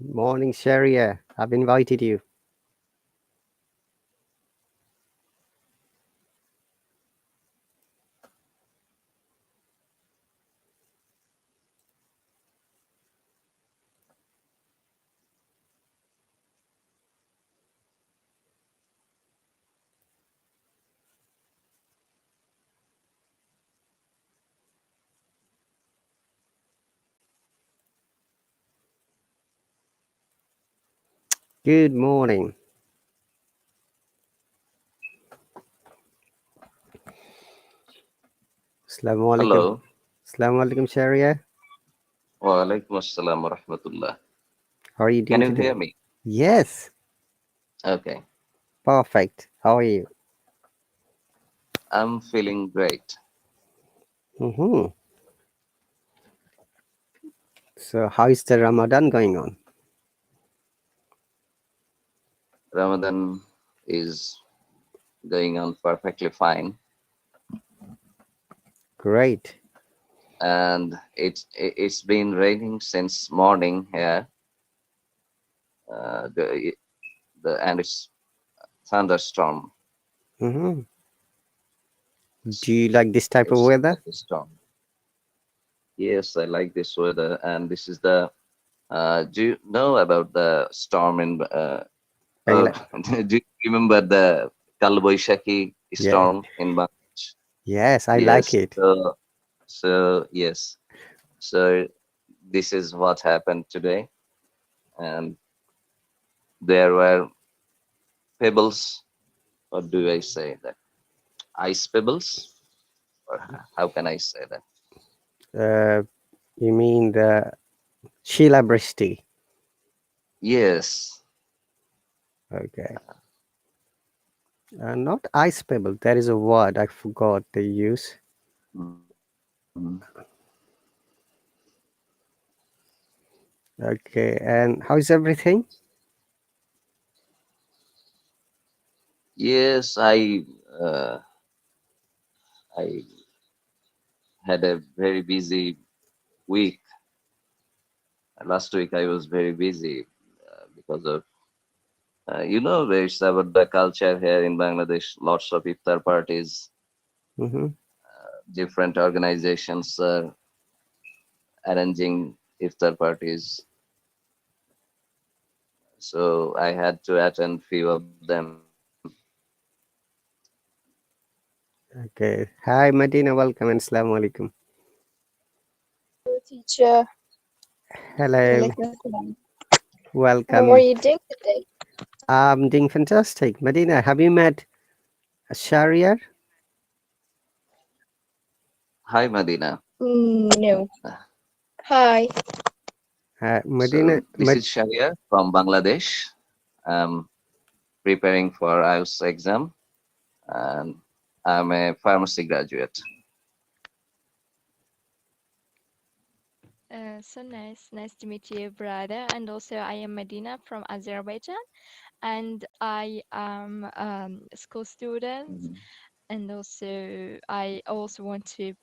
Morning, Sharia. I've invited you. Good morning. Assalamu alaikum. Hello. Assalamu alaikum, Sharia. Wa alaikum assalam wa rahmatullah. How are you Can doing you today? hear me? Yes, Okay. perfect. How are you? I'm feeling great. Mm-hmm. So, how is the Ramadan going on? Ramadan is going on perfectly fine, Great. and it's been raining since morning here. And it's thunderstorm. Mm-hmm. Do you like this type of It's weather? like a storm. Yes, I like this weather, and this is the. Do you know about the storm in? Bangla- Do you remember the Kalboishaki Yeah. storm in Bangladesh? Yes, I like Yes. it. So yes. So this is what happened today, and there were pebbles, or do I say that ice pebbles, or how can I say that? Uh, you mean the Sheila Brishti? Yes. Okay. Not ice pebble. There is a word I forgot they use. Mhm. Okay. And how is everything? Yes, uh, I had a very busy week. Last week I was very busy because of it's about the culture here in Bangladesh. Lots of iftar parties, Mm-hmm. different organizations are arranging iftar parties. So I had to attend few of them. Okay. Hi, Medina. Welcome and Assalamu alaikum. Teacher. Hello. Walaikum assalam. How are Welcome. you doing today? I'm doing fantastic. Medina, have you met Sharia? Hi, Madina. No. Hi. Medina, So this is Sharia from Bangladesh. I'm preparing for IELTS exam, and I'm a pharmacy graduate. So nice to meet you, brother. And also, I am Medina from Azerbaijan, and I am a school student. Mhm. And also, I also want to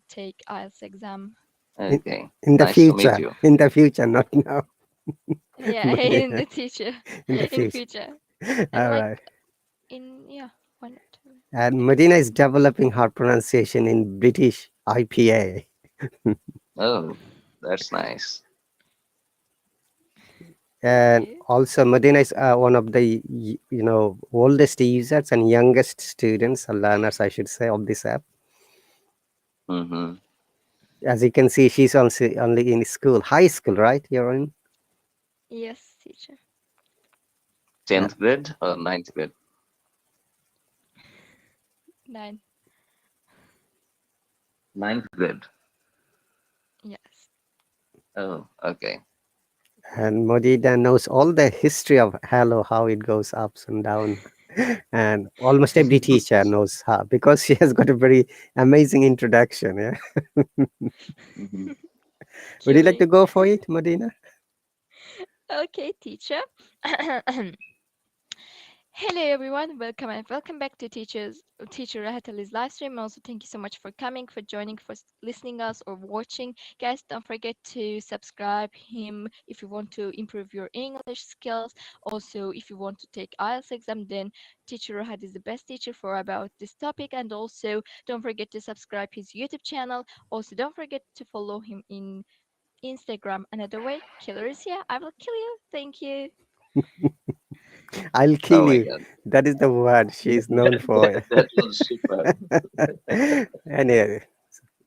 take IELTS exam. in, Okay, in the nice to meet future, you. not now. Yeah, in Medina, the future, in the in future. future, and All like right. yeah, why not? And Like Medina is developing her pronunciation in British IPA. Oh, that's nice. And okay. also, Medina is one of the oldest users and youngest students, or learners, I should say, of this app. Mm-hmm. As you can see, she's also only in school, high school, right? You're in. Yes, teacher. 10th grade or 9th grade? 9. 9th grade. Yes. Oh, okay. And Modida knows all the history of Hello, how it goes ups and down. And almost every teacher knows her because she has got a very amazing introduction. Yeah. Mhm. Would you like to Truly. go for it, Modina? Okay, teacher. Hello everyone, welcome back to Teacher RahatAli's live stream. Also, thank you so much for coming, for joining, for listening us or watching. Guys, don't forget to subscribe him if you want to improve your English skills. Also, if you want to take IELTS exam, then Teacher Rahat is the best teacher for about this topic. And also, don't forget to subscribe his YouTube channel. Also, don't forget to follow him in Instagram. Another way, killer is here. I will kill you. Thank you. I'll Oh kill my you. God. That is the word she is known for. That was super. Anyway,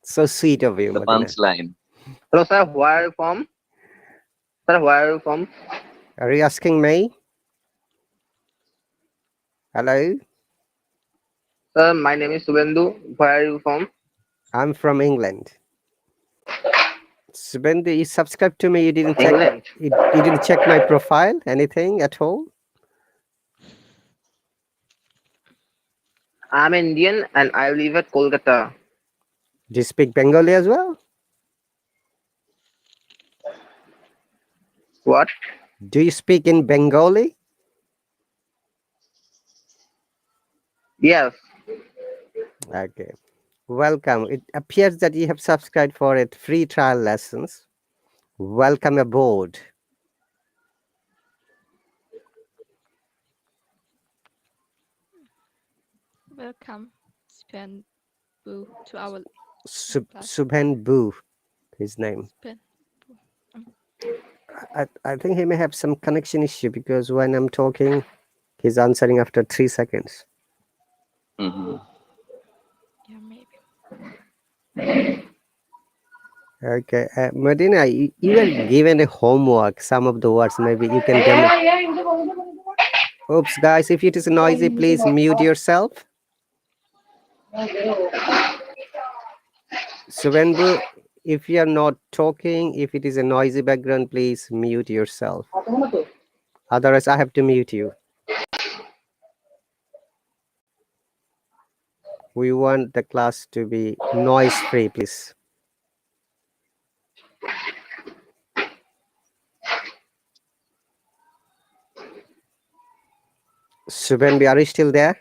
so sweet of you, The Madina. punchline. Hello, sir. Where are you from? Sir, where are you from? Are you asking me? Hello? Sir, my name is Subendu. Where are you from? I'm from England. Subhendu, you subscribed to me. You didn't check. England. You didn't check my profile. Anything at all? I'm Indian and I live at Kolkata. Do you speak Bengali as well? What? Do you speak in Bengali? Yes. Okay. Welcome. It appears that you have subscribed for it free trial lessons. Welcome aboard. Welcome, Spen Boo, to our class. Subhen Boo, his name. Spen Boo. I think he may have some connection issue because when I'm talking, he's answering after 3 seconds. Hmm. Yeah, maybe. Okay. Medina, you were given a homework. Some of the words, maybe you can demo. Oops, guys, if it is noisy, please mute yourself. Suvenbu, if you are not talking, if it is a noisy background, please mute yourself. Otherwise, I have to mute you. We want the class to be noise-free, please. Suvenbu, are you still there?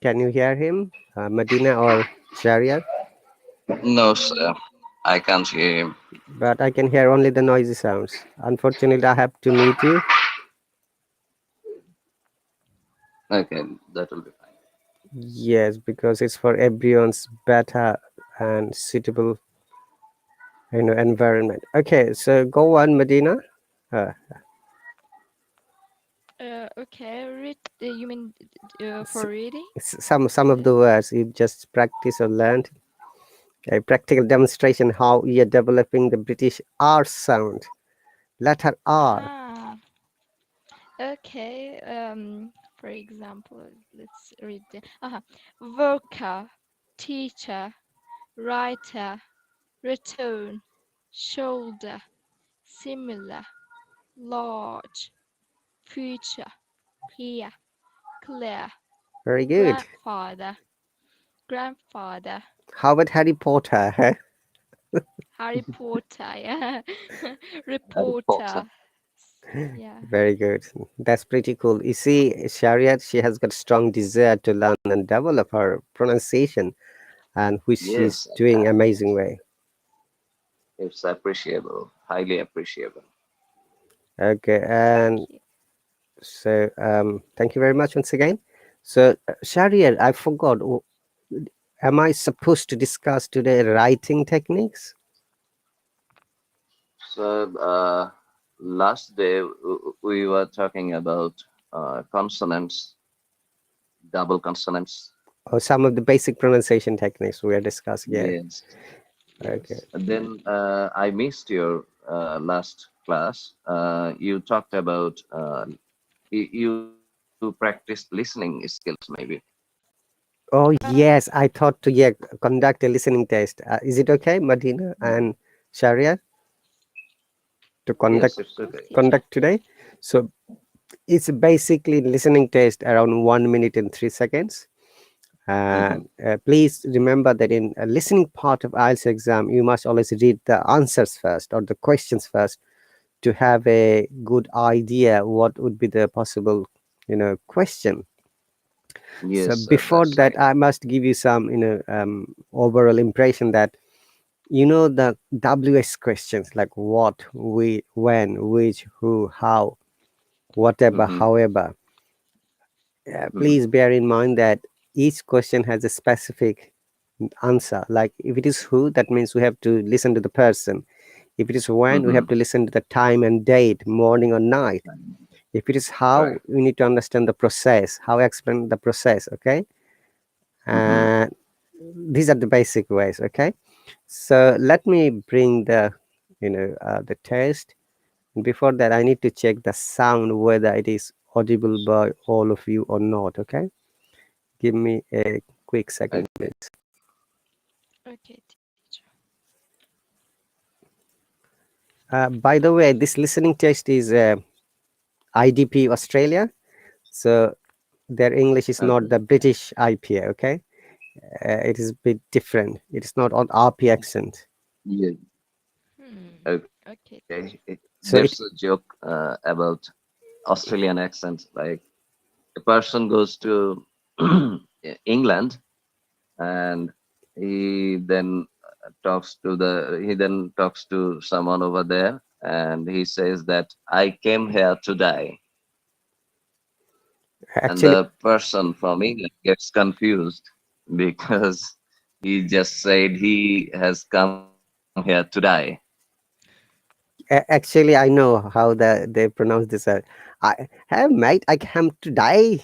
Can you hear him, Medina or Shariat? No, sir. I can't hear him. But I can hear only the noisy sounds. Unfortunately, I have to mute you. Okay, that will be fine. Yes, because it's for everyone's better and suitable, environment. Okay, so go on, Medina. Uh, Okay, you mean s- for reading? some of the words you just practice or learned. A practical demonstration how you're developing the British R sound. Letter R. Ah, okay. For example, let's read the worker, teacher, writer, return, shoulder, similar, large, future, clear, clear, Very good. grandfather, How about Harry Potter? Harry Potter, yeah. Harry Potter. Reporter, yeah. Very good. That's pretty cool. You see, Shariat, she has got strong desire to learn and develop her pronunciation, and which she's Yes, doing amazing way. it's appreciable, highly appreciable. Okay, Thank and you. so thank you very much once again. So Shariat, I forgot. Am I supposed to discuss today writing techniques? So, last day we were talking about consonants, double consonants. Or some of the basic pronunciation techniques we are discussing? Yeah. Yes, Okay. yes. And then I missed your last class. You talked about you practiced listening skills, maybe. Oh yes, I thought to conduct a listening test. Is it okay, Madina and Sharia, to Yes, conduct it's Of course, okay. teacher. conduct today? So It's basically listening test around 1 minute and 3 seconds. Mm-hmm. And please remember that in a listening part of IELTS exam, you must always read the answers first or the questions first to have a good idea what would be the possible, question. So Yes, sir, before that's that, right. I must give you some, overall impression that the WS questions like what, we, when, which, who, how, whatever, Mm-hmm. however. Mm-hmm. Please bear in mind that each question has a specific answer. Like if it is who, that means we have to listen to the person. If it is when, we Mm-hmm. have to listen to the time and date, morning or night. If it is how, Right. we need to understand the process, how I explain the process. Okay. Mm-hmm. And these are the basic ways. Okay. So let me bring the test. Before that, I need to check the sound whether it is audible by all of you or not. Okay. Give me a quick second, Okay. please. Okay, teacher. By the way, this listening test is IDP Australia, so their English is not Okay. the British IPA. Okay, it is a bit different. It is not on RP accent. Yeah. Hmm. Okay. Okay, teacher. There's a So joke about Australian accent. Like a person goes to England and he then talks to someone over there and he says that I came here to die, and actually, the person from England gets confused because he just said he has come here to die. actually, I know how they pronounce this. Hey mate, I come to die.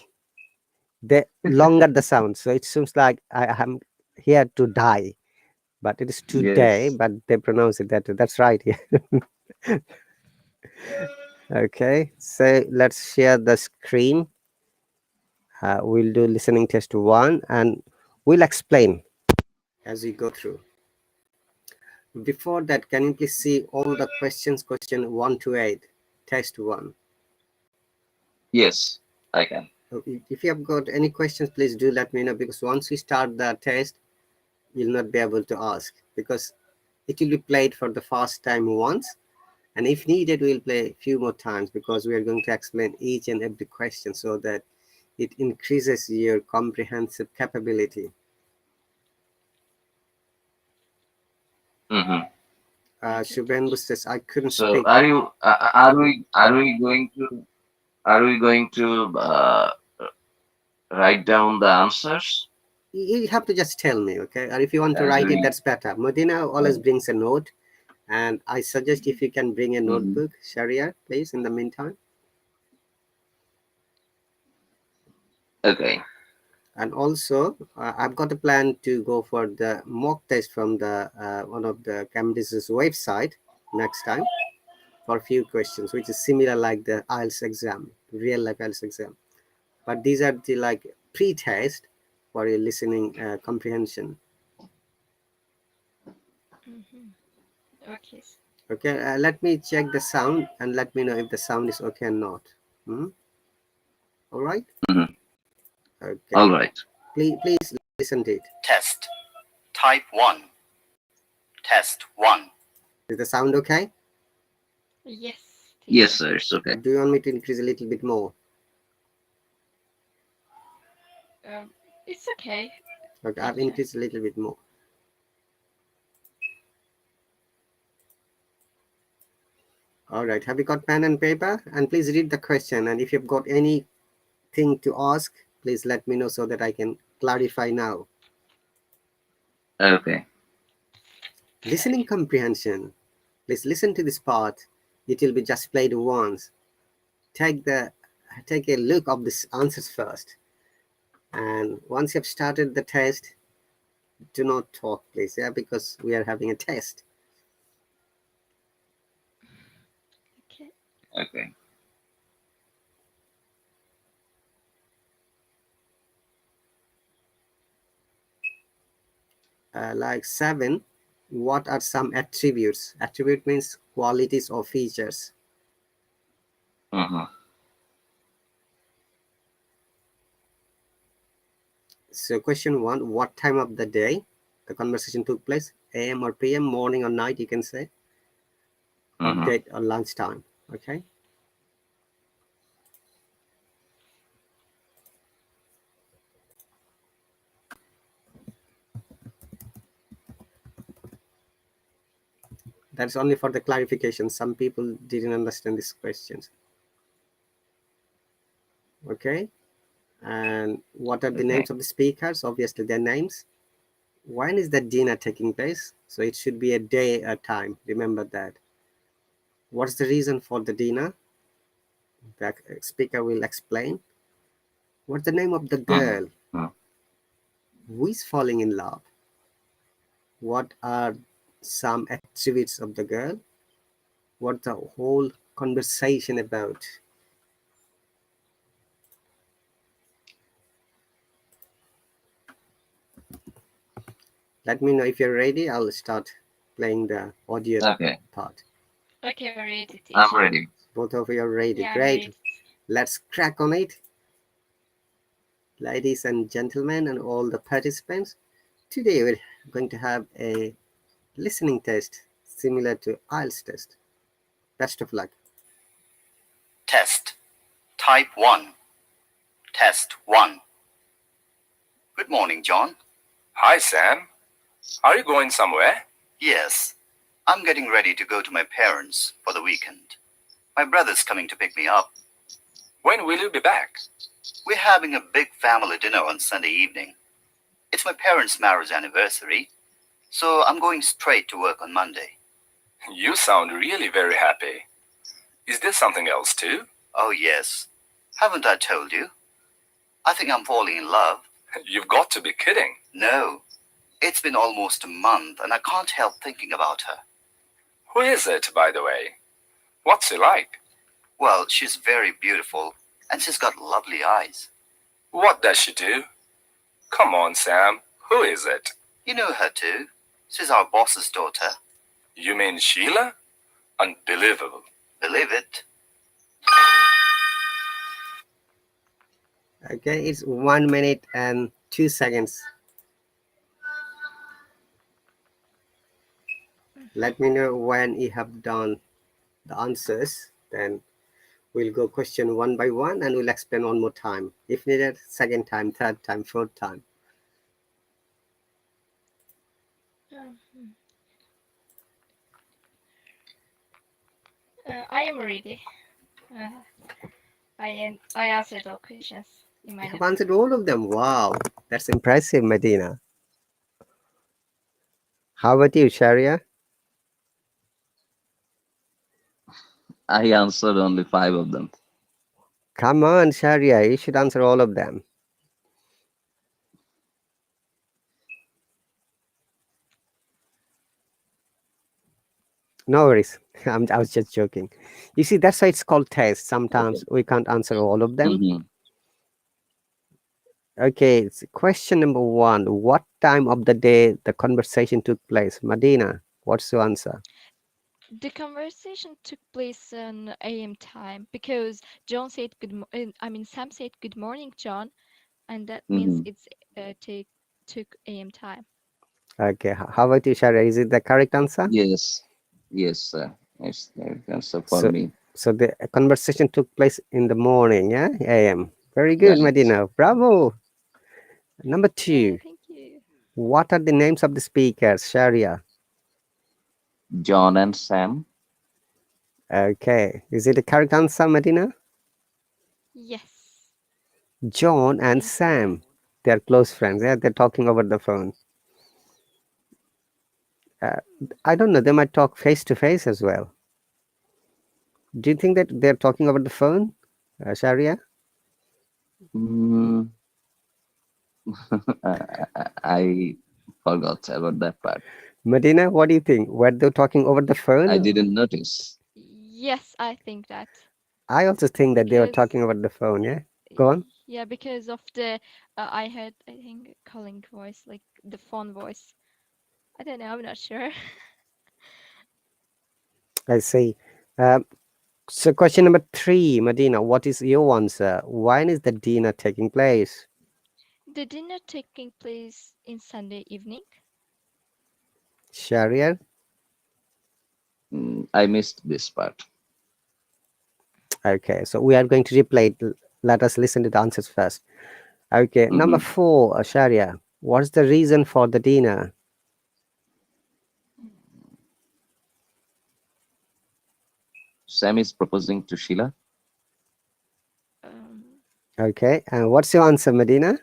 The longer the sound, so it seems like I am here to die, but it is today. Yes. But they pronounce it that way. That's right. Yeah. Okay, so let's share the screen. We'll do listening test one and we'll explain as we go through. Before that, can you please see all the questions, question 1 to 8, test 1. Yes, I can. So if you have got any questions, please do let me know, because once we start the test, you'll not be able to ask because it will be played for the first time once. And if needed, we'll play a few more times because we are going to explain each and every question so that it increases your comprehensive capability. Hmm. Okay, Shubhendu teacher. says, I couldn't So speak. are we going to write down the answers You have to just tell me, okay? Or if you want to as write it, we? that's better. Modena always brings a note, and I suggest if you can bring a Mhm. notebook, Sharia, please, in the meantime. Okay. And also, I've got a plan to go for the mock test from the one of the Cambridge's website next time for a few questions, which is similar like the IELTS exam, real life IELTS exam. But these are the like pre-test for your listening comprehension. Mm-hmm. Okay. Okay, let me check the sound and let me know if the sound is okay or not. Hmm? All right. Mhm. Okay. All right. Please listen to it. Test. Type 1. Test 1. Is the sound okay? Yes, Yes, teacher. sir. It's okay. Or do you want me to increase a little bit more? Um, it's okay, Okay, I've teacher. increased a little bit more. All right. Have you got pen and paper? And please read the question. And if you've got anything to ask, please let me know so that I can clarify now. Okay. Listening comprehension. Please listen to this part. It will be just played once. Take the take a look of these answers first. And once you've started the test, do not talk, please. Yeah, because we are having a test. Okay. Okay. Like 7, what are some attributes? Attribute means qualities or features. Uh-huh. So question 1, what time of the day the conversation took place? AM or PM, morning or night, you can say, or date or lunchtime. Okay. That's only for the clarification. Some people didn't understand these questions. Okay. And what are the names of the speakers? Obviously, their names. When is the dinner taking place? So it should be a day, a time. Remember that. What's the reason for the dinner? The speaker will explain. What's the name of the girl? Who is falling in love? What are some attributes of the girl? What the whole conversation about? Let me know if you're ready. I'll start playing the audio part. Okay, we're ready, teacher. I'm ready. Both of you are ready. Yeah, I'm Great. ready. Let's crack on it. Ladies and gentlemen and all the participants, today we're going to have a listening test similar to IELTS test. Best of luck. Test. Type 1. Test 1. Good morning, John. Hi, Sam. Are you going somewhere? Yes, I'm getting ready to go to my parents for the weekend. My brother's coming to pick me up. When will you be back? We're having a big family dinner on Sunday evening. It's my parents' marriage anniversary, so I'm going straight to work on Monday. You sound really very happy. Is there something else too? Oh, yes. Haven't I told you? I think I'm falling in love. You've got to be kidding. No. It's been almost a month and I can't help thinking about her. Who is it, by the way? What's she like? Well, she's very beautiful and she's got lovely eyes. What does she do? Come on, Sam. Who is it? You know her too. She's our boss's daughter. You mean Sheila? Unbelievable. Believe it. Okay, it's 1 minute and 2 seconds. Let me know when you have done the answers. Then we'll go question one by one and we'll explain one more time. If needed, second time, third time, fourth time. I am ready. I answered all questions. You You might have have. answered all of them. Wow, that's impressive, Medina. How about you, Sharia? I answered only 5 of them. Come on, Sharia, you should answer all of them. No worries. I was just joking. You see, that's why it's called test. Sometimes we can't answer all of them. Okay, it's question number 1. What time of the day the conversation took place? Medina, what's your answer? The conversation took place on AM time because John said Sam said good morning, John, and that means it's took AM time. Okay, how about you, Sharia? Is it the correct answer? Yes. Yes, sir. It's the correct answer for me. So the conversation took place in the morning, yeah? AM. Very good, Right. Medina. Bravo. Number 2. Yeah, thank you. What are the names of the speakers, Sharia? John and Sam. Okay. Is it the correct answer, Medina? Yes. John and Thank Sam. you. They're close friends. Yeah, they're talking over the phone. I don't know. They might talk face to face as well. Do you think that they're talking over the phone, Sharia? I forgot about that part. Medina, what do you think? Were they talking over the phone? I didn't notice. Yes, I think that. I also think that they were Because talking over the phone. Yeah. Go on. yeah, because of the I had I think calling voice, like the phone voice. I don't know. I'm not sure. I see. So question number 3, Medina, what is your answer? When is the dinner taking place? The dinner taking place in Sunday evening. Shahriar? I missed this part. Okay, so we are going to replay it. Let us listen to the answers first. Okay, number Mm-hmm. 4, Sharia. What's the reason for the dinner? Sam is proposing to Sheila. Um, Okay, and what's your answer, Medina?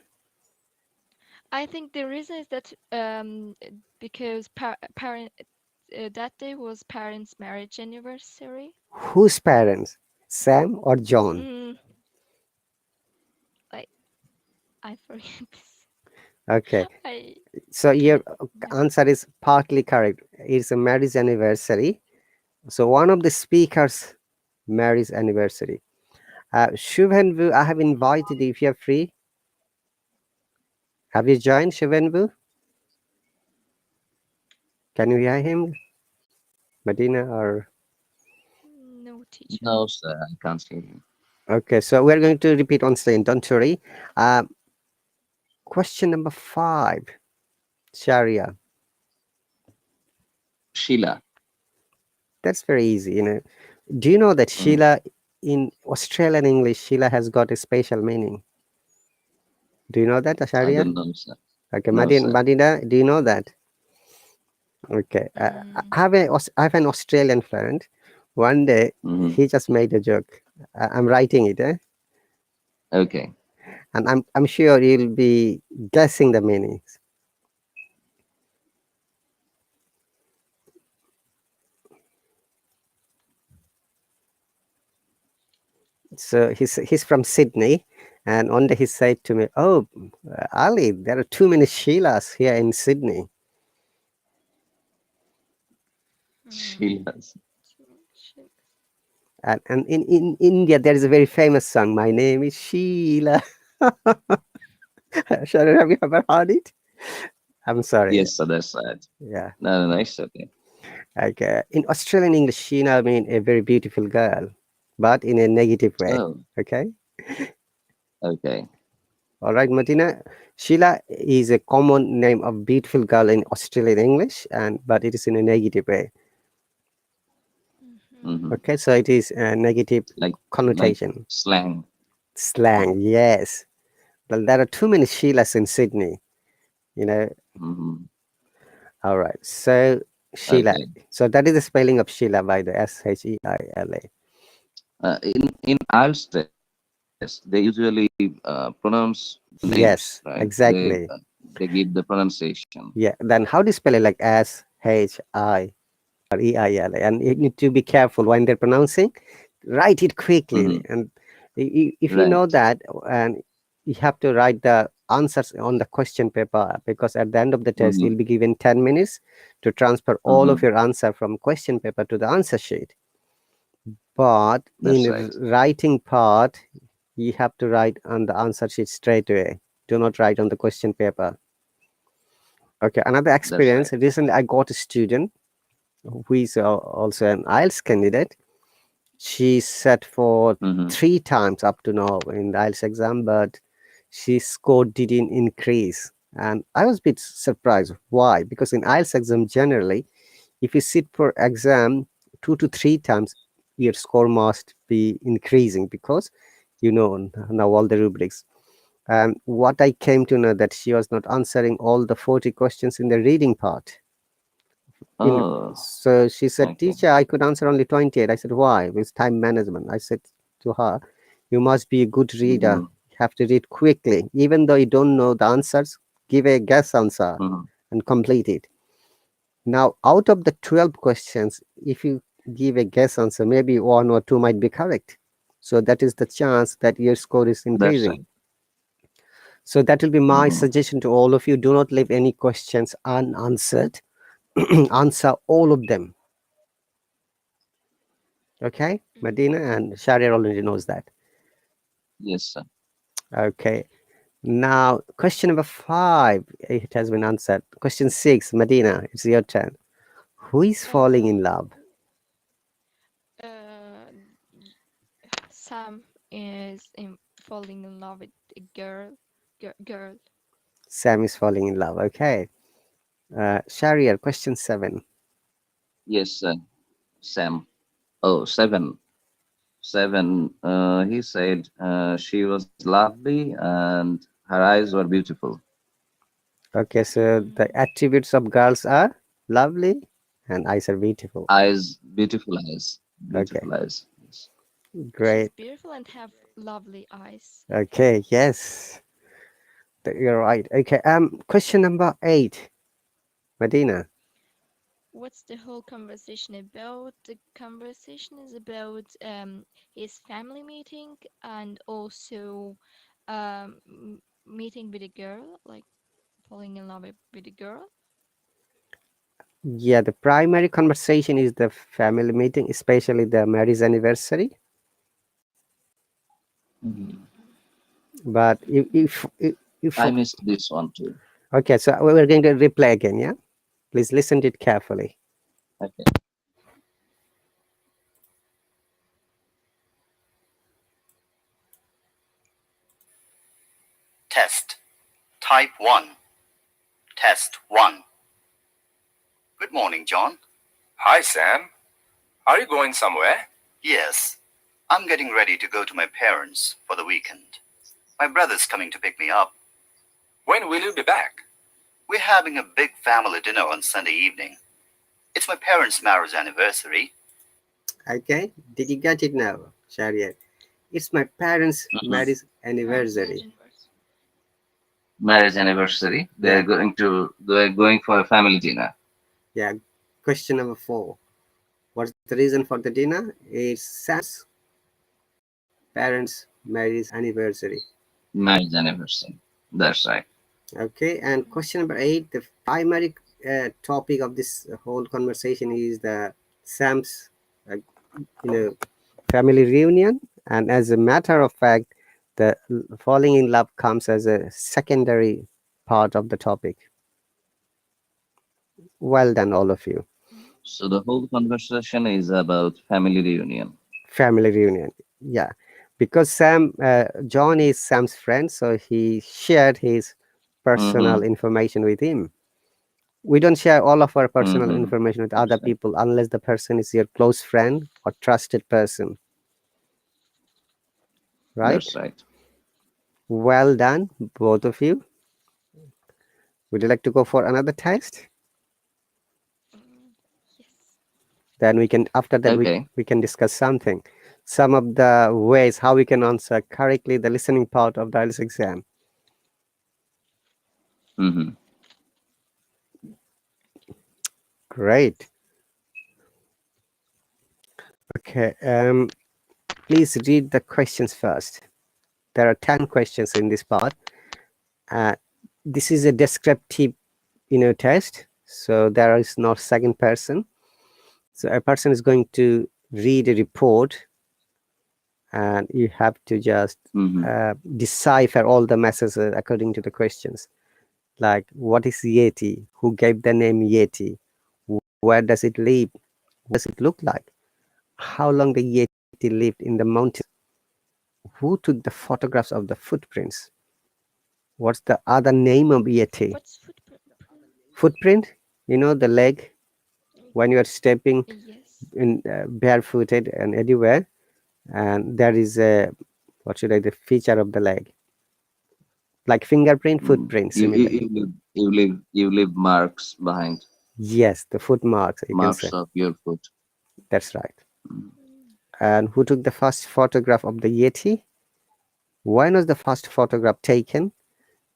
I think the reason is that because parent that day was parents' marriage anniversary. Whose parents? Sam or John? Mm, I forget this. Okay, I so your cannot remember. answer is partly correct. It's a marriage anniversary. So one of the speakers' marriage anniversary. Shubhenvu, I have invited you if you're free. Have you joined, Shubhenvu? Can you hear him, Medina? Or No, teacher. No, sir, I can't hear him. okay, so we're going to repeat on screen. Don't worry. Question number 5, Sharia. Sheila. That's very easy. Do you know that Mm. Sheila in Australian English, Sheila has got a special meaning? Do you know that, I Sharia? don't know, sir. Okay, No, sir. Madina, do you know that? Okay, Mm, I have an Australian friend. One day, Mm-hmm. he just made a joke. I'm writing it, Okay. and I'm sure you'll be guessing the meanings. So he's from Sydney, and one day he said to me, "Oh, Ali, there are too many Sheilas here in Sydney." mm, Sheila's. she- And in India, there is a very famous song. My name is Sheila. Sharon, have you ever heard it? I'm sorry. Yes, sir, that's right. Yeah. No, no, no, it's okay. Okay. In Australian English, Sheila mean a very beautiful girl, but in a negative way. Oh, Okay. okay. All right, Martina. Sheila is a common name of beautiful girl in Australian English, and but it is in a negative way. mhm. Mm-hmm. Okay, so it is a negative Like connotation. slang. Slang, yes. Well, there are too many Sheilas in Sydney. You know. Mm-hmm. All right. So Sheila. Okay. So that is the spelling of Sheila by the Sheila. In IELTS test, they usually pronounce the names, Yes, right? exactly. They give the pronunciation. Yeah. Then how do you spell it? Like SHI or EILA? And you need to be careful when they're pronouncing. Write it quickly, Mm-hmm. and if you know Right. that, and you have to write the answers on the question paper, because at the end of the test Mm-hmm. you'll be given 10 minutes to transfer all of Mm-hmm. your answer from question paper to the answer sheet. But in That's right. writing part, you have to write on the answer sheet straight away. Do not write on the question paper. Okay, another That's experience. right. Recently, I got a student who is also an IELTS candidate. She sat for Mm-hmm. 3 times up to now in the IELTS exam, but she scored didn't increase. And I was a bit surprised. Why? Because in IELTS exam, generally, if you sit for exam 2 to 3 times, your score must be increasing because you know now all the rubrics. And what I came to know that she was not answering all the 40 questions in the reading part. Oh, So she said, okay. "Teacher, I could answer only 28." I said, "Why?" It's time management. I said to her, "You must be a good reader. Mm-hmm. You have to read quickly. Even though you don't know the answers, give a guess answer Mm-hmm. and complete it." Now, out of the 12 questions, if you give a guess answer, maybe one or two might be correct. So that is the chance that your score is That's increasing. right. So that will be my Mm-hmm. suggestion to all of you. Do not leave any questions unanswered. Answer all of them. Okay, Medina and Sharia already knows that. Yes, sir. Okay, now question number 5, it has been answered. Question 6, Medina, it's your turn. Who is falling in Uh, love? uh, Sam is falling in love with a girl. Girl. Sam is falling in love. Okay. Shariar, question 7. Yes, Sam. Oh, 7. 7. He said she was lovely and her eyes were beautiful. Okay, so the attributes of girls are lovely and eyes are beautiful. Eyes, beautiful eyes. Okay, Beautiful eyes. Yes. She's great. beautiful and have lovely eyes. Okay, yes, you're right. Okay, question number 8, Medina. What's the whole conversation about? The conversation is about his family meeting and also meeting with a girl, like falling in love with a girl. Yeah, the primary conversation is the family meeting, especially the marriage anniversary. Mhm. But if I missed this one too. okay, so we're going to replay again. Yeah, please listen to it carefully. Okay. Test. Type 1. Test 1. Good morning, John. Hi, Sam. Are you going somewhere? Yes, I'm getting ready to go to my parents for the weekend. My brother's coming to pick me up. When will you be back? We're having a big family dinner on Sunday evening. It's my parents' marriage anniversary. Okay, did you get it now, Shariat? It's my parents' Mhm. marriage Marriage anniversary. anniversary. Marriage anniversary. Yeah, They're going for a family dinner. yeah. Question number 4. What's the reason for the dinner? It's Sam's parents' marriage anniversary. Marriage anniversary. That's right. Okay, and question number 8. The primary topic of this whole conversation is the Sam's, family reunion, and as a matter of fact, the falling in love comes as a secondary part of the topic. Well done, all of you. So the whole conversation is about family reunion. Family reunion, yeah, because John is Sam's friend, so he shared his personal Mm-hmm. information with him. We don't share all of our personal Mm-hmm. information with That's other right. people unless the person is your close friend or trusted person, right? That's right. Well done, both of you. Would you like to go for another test? Yes. Then we can, after that, Okay. we can discuss some of the ways how we can answer correctly the listening part of the IELTS exam. Mm-hmm. Great. Okay. Please read the questions first. There are 10 questions in this part. Uh, this is a descriptive, test. So there is no second person. So a person is going to read a report, and you have to just Mm-hmm. decipher all the messages according to the questions. Like, what is Yeti? Who gave the name Yeti? Where does it live? What does it look like? How long the Yeti lived in the mountains? Who took the photographs of the footprints? What's the other name of Yeti? What's footprint? Footprint, the leg when you are stepping Yes. in barefooted and anywhere, and there is a, what should I, the feature of the leg, like fingerprint, Mm-hmm. footprint, You, you, similar. you leave marks behind, Yes, the foot marks, you can say. marks of your foot. That's right. Mm. And who took the first photograph of the Yeti? When was the first photograph taken?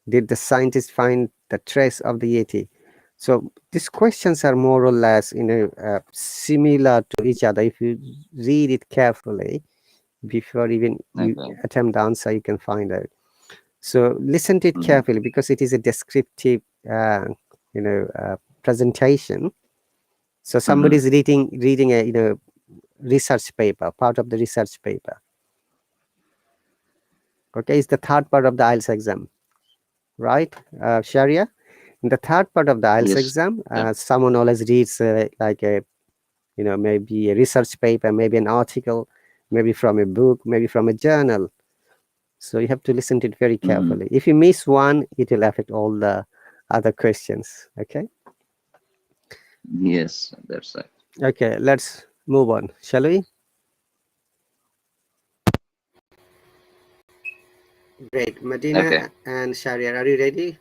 Did the scientist find the trace of the Yeti? So these questions are more or less, similar to each other. If you read it carefully before even you Okay. attempt the answer, you can find out. So listen to it Mm-hmm. carefully because it is a descriptive, presentation. So somebody Mm-hmm. is reading a research paper, part of the research paper. Okay, it's the third part of the IELTS exam, right, Sharia? In the third part of the IELTS Yes. exam, Yeah. someone always reads like a, maybe a research paper, maybe an article, maybe from a book, maybe from a journal. So you have to listen to it very Mhm. carefully. If you miss one, it will affect all the other questions. Okay. Yes, that's right. Okay, let's move on, shall we? Great. Okay, Medina and Shariar, are you ready?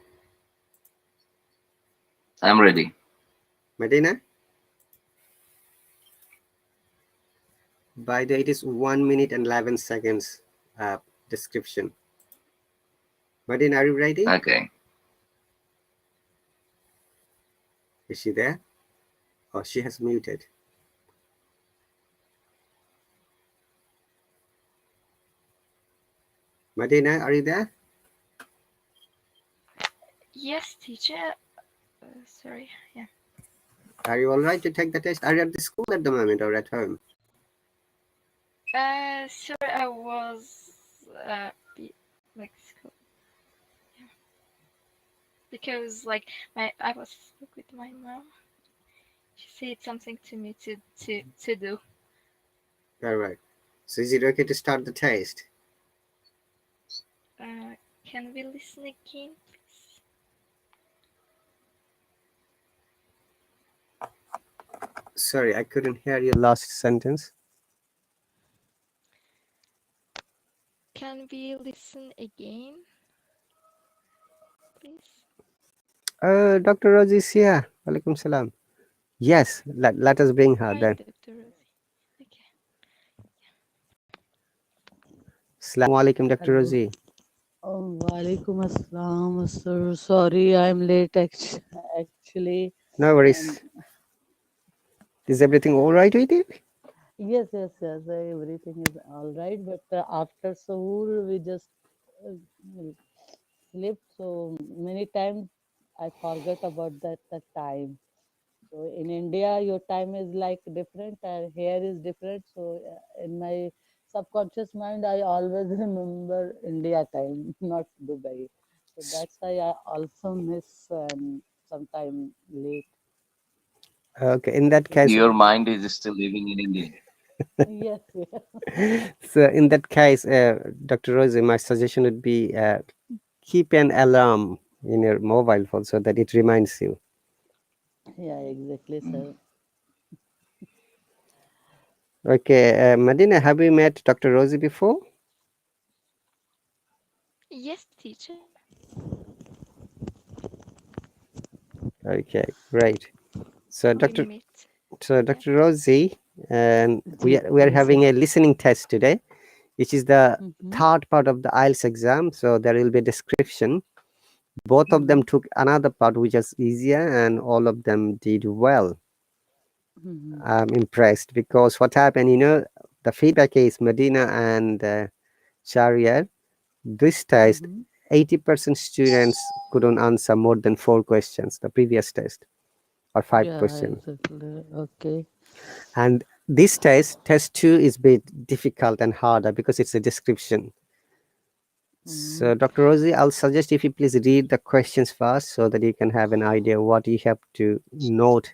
I'm ready. Medina? By the way, it is 1 minute and 11 seconds description. Medina, are you ready? Okay. Is she there? Oh, she has muted. Medina, are you there? Yes, teacher. Sorry. Yeah. Are you all right to take the test? Are you at the school at the moment or at home? Sorry, I was like school. Yeah. Because like I was stuck with my mom. She said something to me to do. All right. So is it okay to start the test? Can we listen again, please? Sorry, I couldn't hear your last sentence. Can we listen again, please? Dr. Rosie is here. Walaikum salam. Yes, let us bring her Hi, then. Dr. Rosie. Okay. Assalamu alaikum, Dr. Hello. Rosie. Walaikum assalam, sir. Sorry, I'm late actually. No And worries. Is everything all right with you? yes, everything is all right. But after Sahur, we just uh, slept. So many times I forgot about the time. So in India, your time is like different, and here is different. So in my subconscious mind, I always remember India time, not Dubai. So that's why I also miss sometime late. Okay, in that case, Your mind is still living in India. Yes, so in that case, Dr. Rosie, my suggestion would be keep an alarm in your mobile phone so that it reminds you. yeah, exactly, Mm. sir. Okay, Medina, have you met Dr. Rosie before? Yes, teacher. Okay, great. So We Dr. met. So Yeah. Dr. Rosie, and we Ji, are ji, sir. having a listening test today, which is the Mm-hmm. third part of the IELTS exam. So there will be a description. Both of Mm-hmm. them took another part which was easier, and all of them did well. Mm-hmm. I'm impressed because what happened, the feedback is Medina and Shariar. This test, Mm-hmm. 80% students couldn't answer more than 4 questions, the previous test, or 5 questions. Yeah, exactly. Okay. And this test 2, is a bit difficult and harder because it's a description. Mm-hmm. So, Dr. Rosie, I'll suggest if you please read the questions first so that you can have an idea what you have to note.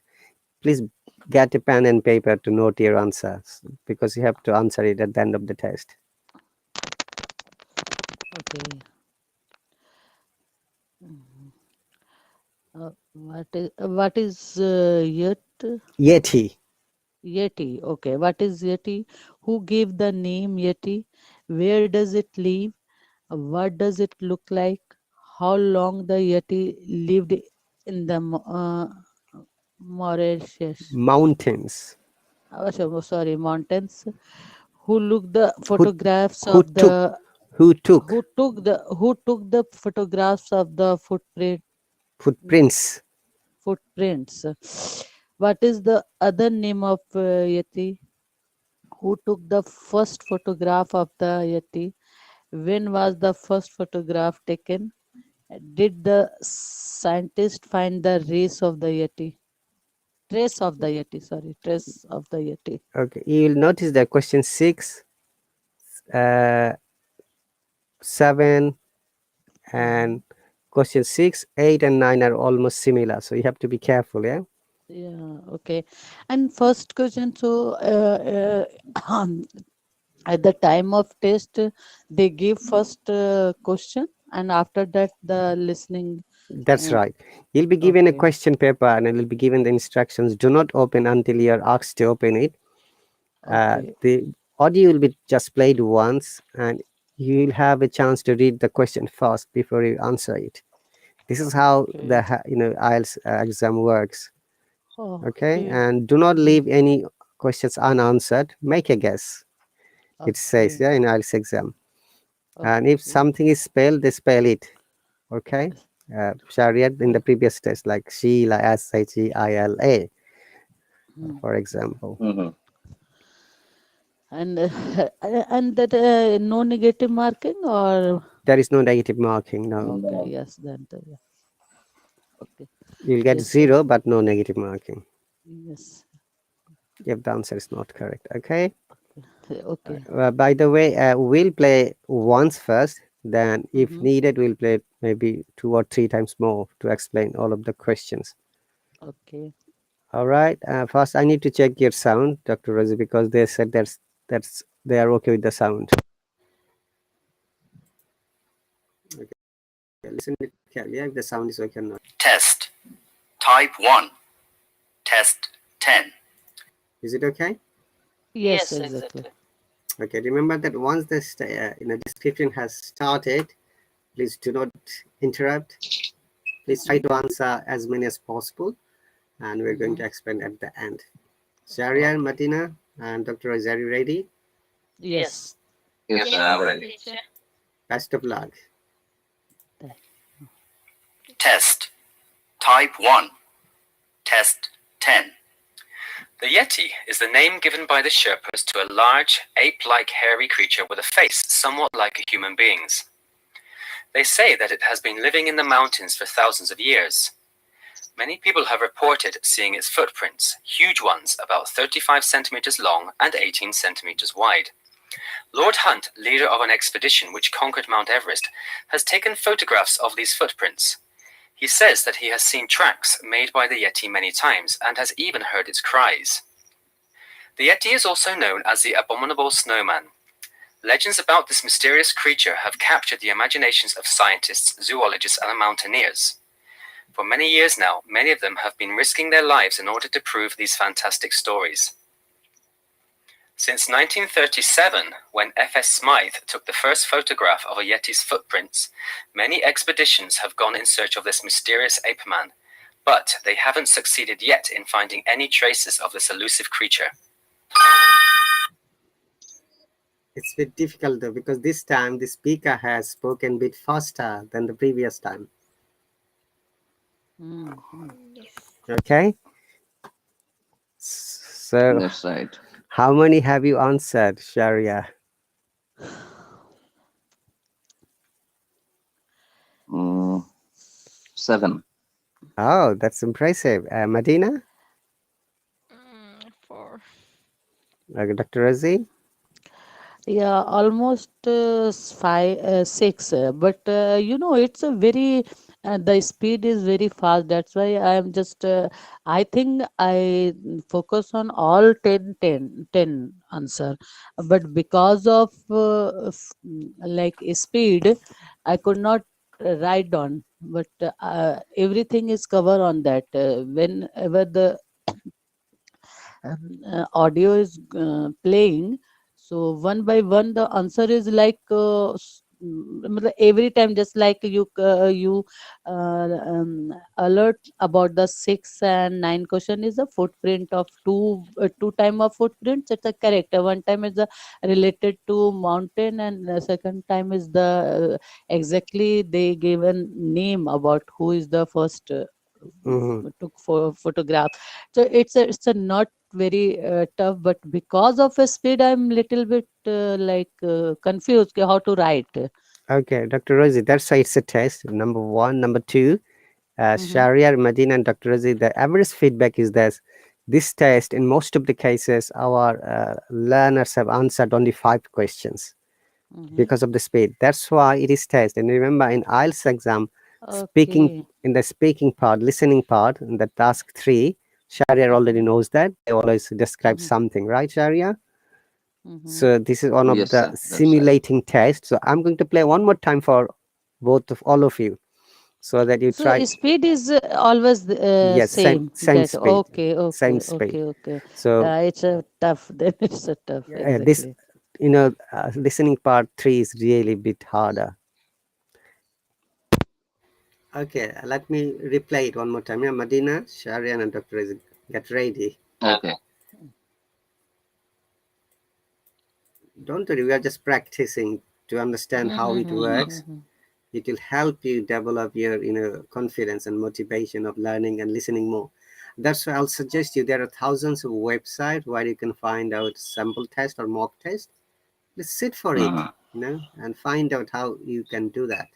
Please get a pen and paper to note your answers because you have to answer it at the end of the test. Okay. Mhm. what is yet Yeti. Yeti? Okay, what is Yeti? Who gave the name Yeti? Where does it live? What does it look like? How long the Yeti lived in the Mauritius? Mountains. Sorry, mountains. Who looked the Who, photographs who of took? the Who took? who took the photographs of the Footprints. footprints? What is the other name of Yeti? Who took the first photograph of the Yeti? When was the first photograph taken? Did the scientist find the race of the Yeti? Trace of the Yeti, sorry, trace of the Yeti. Okay, you will notice that question 6, 7, Mhm. and question 6, 8, and 9 are almost similar. So you have to be careful. Yeah. Yeah, okay. And first question, so at the time of test, they give first question, and after that the listening. That's Uh, right. You'll be given a okay, question paper and it'll be given the instructions. Do not open until you're asked to open it. okay, The audio will be just played once, and you'll have a chance to read the question first before you answer it. This is how the okay, IELTS exam works. Okay, okay, and do not mm, leave any questions unanswered. Make a guess. It says, okay, yeah, in IELTS exam. And if okay, something is spelled, they spell it. Okay. Sharia in the okay. previous test, like Sheila, Sheila, Mm. for example. Hmm. And and that no negative marking or There is no negative marking. No, okay, No. yes, then yeah. Okay, you'll get yes, sir. 0, but no negative marking Yes, if the answer is not correct. Okay. okay. By the way, we'll play once first. Then, if Mm-hmm. needed, we'll play maybe 2 or 3 times more to explain all of the questions. Okay. All right. First, I need to check your sound, Dr. Rosie, because they said that's they are okay with the sound. Okay. Listen to it carefully, if the sound is okay or not. Test. Type 1. Test 10. Is it okay? Yes, exactly. Okay. Remember that once the description has started, please do not interrupt. Please try to answer as many as possible, and we're going Mm-hmm. to explain at the end. Sharia, Okay. Martina, and Dr. Rosie, are you ready? Yes. Yes, Yes, I'm ready. teacher. Best of luck. Thank- Test. Type 1. Test 10. The Yeti is the name given by the Sherpas to a large, ape-like hairy creature with a face somewhat like a human being's. They say that it has been living in the mountains for thousands of years. Many people have reported seeing its footprints, huge ones about 35 centimeters long and 18 centimeters wide. Lord Hunt, leader of an expedition which conquered Mount Everest, has taken photographs of these footprints. He says that he has seen tracks made by the Yeti many times and has even heard its cries. The Yeti is also known as the Abominable Snowman. Legends about this mysterious creature have captured the imaginations of scientists, zoologists, and mountaineers. For many years now, many of them have been risking their lives in order to prove these fantastic stories. Since 1937, when F.S. Smythe took the first photograph of a Yeti's footprints, many expeditions have gone in search of this mysterious ape man, but they haven't succeeded yet in finding any traces of this elusive creature. It's a bit difficult though, because this time the speaker has spoken a bit faster than the previous time. Mm-hmm. Yes. Okay. So, That's right. how many have you answered, Sharia? Mm, 7. Oh, that's impressive. Medina, 4. Dr. Razi? Yeah, almost 6. But it's a very the speed is very fast. That's why I am just. I think I focus on all 10 answer, but because of like speed, I could not write down. But everything is cover on that. Whenever the audio is playing, so one by one the answer is like matlab every time, just like you alert about the 6 and 9 question is a footprint of two time of footprints. It's a correct. One time is related to mountain, and the second time is the exactly they given name about who is the first Mm-hmm. took for photograph. So it's a not very tough, but because of a speed I'm little bit confused how to write. Okay, Dr. Razi, that's why it's a test. Number one. Number two, Mm-hmm, Sharia, Medina, and Dr. Razi, the average feedback is that this test, in most of the cases, our learners have answered only 5 questions mm-hmm. because of the speed. That's why it is test. And remember, in IELTS exam, speaking Okay. in the speaking part, listening part, in the task 3, Sharia already Mm-hmm, knows that. They always describe mm-hmm. something, right, Sharia? So this is one of Yes, the sir. That's right. simulating tests. So I'm going to play one more time for all of you, so that you So try. speed is always Yes, same. same That speed, okay, same okay, speed. okay, okay. So It's a tough. Then it's a tough. this, Exactly. listening part 3 is really a bit harder. Okay, let me replay it one more time. Yeah, Madina, Sharian, and Dr. Rizk, get ready. Okay. Don't worry, we are just practicing to understand how it works. It will help you develop your confidence and motivation of learning and listening more. That's why I'll suggest you, there are thousands of websites where you can find out sample test or mock test. Let's sit for it, and find out how you can do that.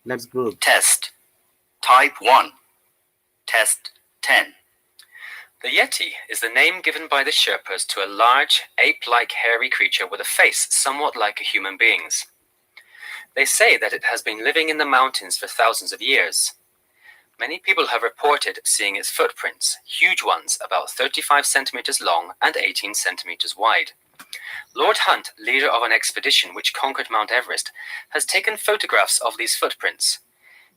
Let's move. Test. Type 1. Test 10. The Yeti is the name given by the Sherpas to a large, ape-like hairy creature with a face somewhat like a human being's. They say that it has been living in the mountains for thousands of years. Many people have reported seeing its footprints, huge ones about 35 centimeters long and 18 centimeters wide. Lord Hunt, leader of an expedition which conquered Mount Everest, has taken photographs of these footprints.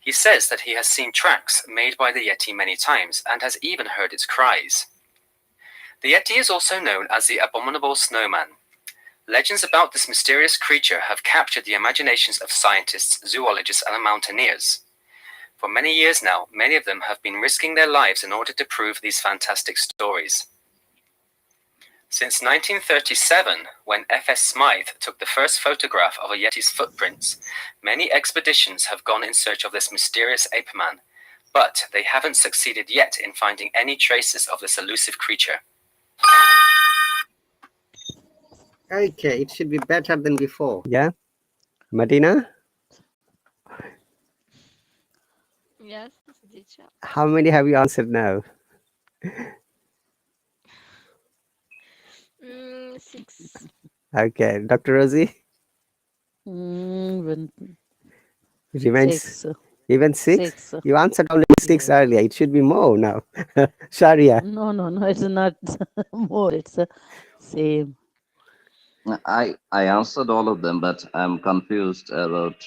He says that he has seen tracks made by the Yeti many times and has even heard its cries. The Yeti is also known as the Abominable Snowman. Legends about this mysterious creature have captured the imaginations of scientists, zoologists, and mountaineers. For many years now, many of them have been risking their lives in order to prove these fantastic stories. Since 1937, when F.S. Smythe took the first photograph of a Yeti's footprints, many expeditions have gone in search of this mysterious ape-man, but they haven't succeeded yet in finding any traces of this elusive creature. Okay, it should be better than before. Yeah, Madina, Yes, teacher. how many have you answered now? 6. Okay, Dr. Rosie Even remains 6. even 6. 6. You answered only 6 Yes. earlier. It should be more now. Sharia. No, no, no. It's not more. It's same. I answered all of them, but I'm confused about